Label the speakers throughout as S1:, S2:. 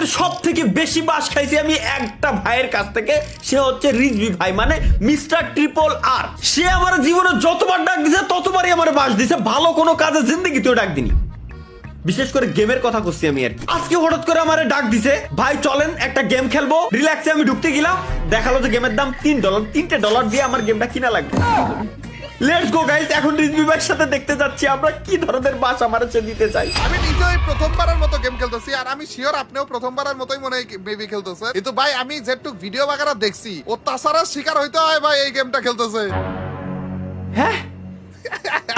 S1: আজকের সব থেকে বেশি বাস খাইছি আমি একটা ভাইয়ের কাছ থেকে, সে হচ্ছে রিজভি ভাই, মানে মিস্টার ট্রিপল আর। সে আমার জীবনে যতবার ডাক দিছে ততবারই আমার বাস দিছে, ভালো কোনো কাজে জিন্দেগিতেও ডাক দিনি। বিশেষ করে গেমের কথা করছি আমি আর কি। আজকে হঠাৎ করে আমারে ডাক দিছে, ভাই চলেন একটা গেম খেলবো। রিল্যাক্সে আমি ঢুকতে গেলাম, দেখালো যে গেমের দাম $3, $3 দিয়ে আমার গেমটা কিনা লাগবে। লেটস গো গাইস, এখন রিজভি ভাইয়ের সাথে দেখতে যাচ্ছি আমরা কি ধরনের বাস আমার সে দিতে চাই।
S2: আমি নিজেই প্রথমবারের মতো গেম খেলতেছি, আর আমি শিওর আপনিও প্রথমবারের মতোই মনে হয় মেবি খেলতেছে। কিন্তু ভাই আমি যেটুক ভিডিও বাগারা দেখছি, ও তাছাড়া শিকার হইতে হয় ভাই এই গেমটা খেলতেছে।
S1: হ্যাঁ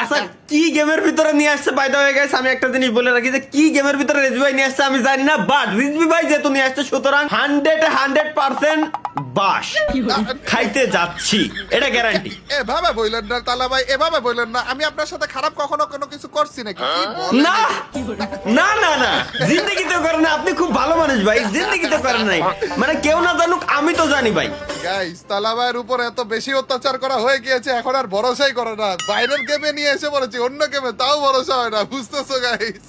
S1: আচ্ছা, কি গেমের ভিতরে নিয়ে আসছে বাই দ্য ওয়ে গাইস, আমি একটা জিনিস বলে রাখি যে কি গেমের ভিতরে রিজভি ভাই নিয়ে আসছে আমি জানি না, বাট রিজভি ভাই যেহেতু নিয়ে আসছে সুতরাং 100% বাস খাইতে যাচ্ছি, এটা গ্যারান্টি।
S2: এভাবে বললেন না তালা ভাই, এভাবে বললেন না। আমি আপনার সাথে খারাপ কখনো কোনো কিছু করছি নাকি? কি বলেন?
S1: না না না না, জিন্দেগিতে করেন না, আপনি খুব ভালো মানুষ ভাই, জিন্দেগিতে করেন নাই, মানে কেউ না জানুক আমি তো জানি ভাই।
S2: গাইস তালা ভাইয়ের উপর এত বেশি অত্যাচার করা হয়ে গিয়েছে, এখন আর ভরসাই করে না। বাইরের গেমে নিয়ে এসে পড়েছি, অন্য গেমে তাও ভরসা হয় না, বুঝতেছো গাইস?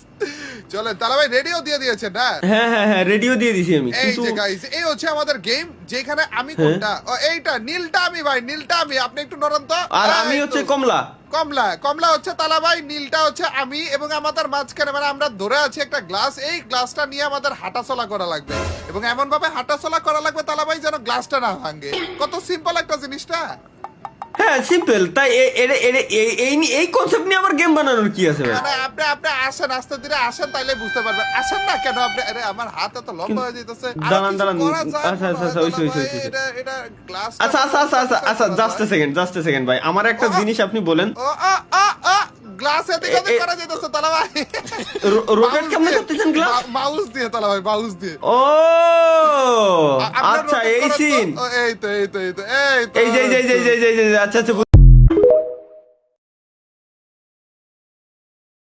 S2: চলে তালা ভাই রেডিও দিয়ে দিয়েছেন না?
S1: হ্যাঁ হ্যাঁ হ্যাঁ, রেডিও দিয়ে দিছি আমি।
S2: এই
S1: কিন্তু
S2: যে গাইস, এই হচ্ছে আমাদের গেম, যেখানে আমি কোনটা, এইটা নীলটা আমি ভাই, নীলটা আমি। আপনি একটু নরম তো।
S1: আর আমি হচ্ছে কমলা।
S2: কমলা, কমলা হচ্ছে তালা ভাই, নীলটা হচ্ছে আমি, এবং আমাদের মাঝখানে মানে আমরা ধরে আছি একটা গ্লাস। এই গ্লাসটা নিয়ে আমাদের হাঁটাচলা করা লাগবে, এবং এমন ভাবে হাঁটাচলা করা লাগবে তালা ভাই যেন গ্লাসটা না ভাঙে। কত সিম্পল একটা জিনিসটা।
S1: হ্যাঁ সিম্পল, তাই এই কনসেপ্ট নিয়ে আবার গেম বানানোর কি আছে ভাই?
S2: মানে আপনি আসেন, আস্তে ধীরে আসেন, তাইলে বুঝতে পারবেন। আসেন না কেন আপনি? আরে আমার হাত এত লম্বা হয়ে যাইতেছে।
S1: দাঁড়ান দাঁড়ান, আচ্ছা আচ্ছা আচ্ছা, ওইসে
S2: এটা গ্লাস।
S1: আচ্ছা আচ্ছা আচ্ছা আচ্ছা আচ্ছা, জাস্ট এ সেকেন্ড ভাই, আমার একটা জিনিস আপনি বলেন।
S2: গ্লাস এতে কত করা যাইতেছে তালা ভাই?
S1: রোটেট কেমনে করতেছেন গ্লাস?
S2: মাউস দিয়ে তালা ভাই, মাউস দিয়ে।
S1: ও আচ্ছা, এই সিন,
S2: এই তো
S1: এই যে আচ্ছা আচ্ছা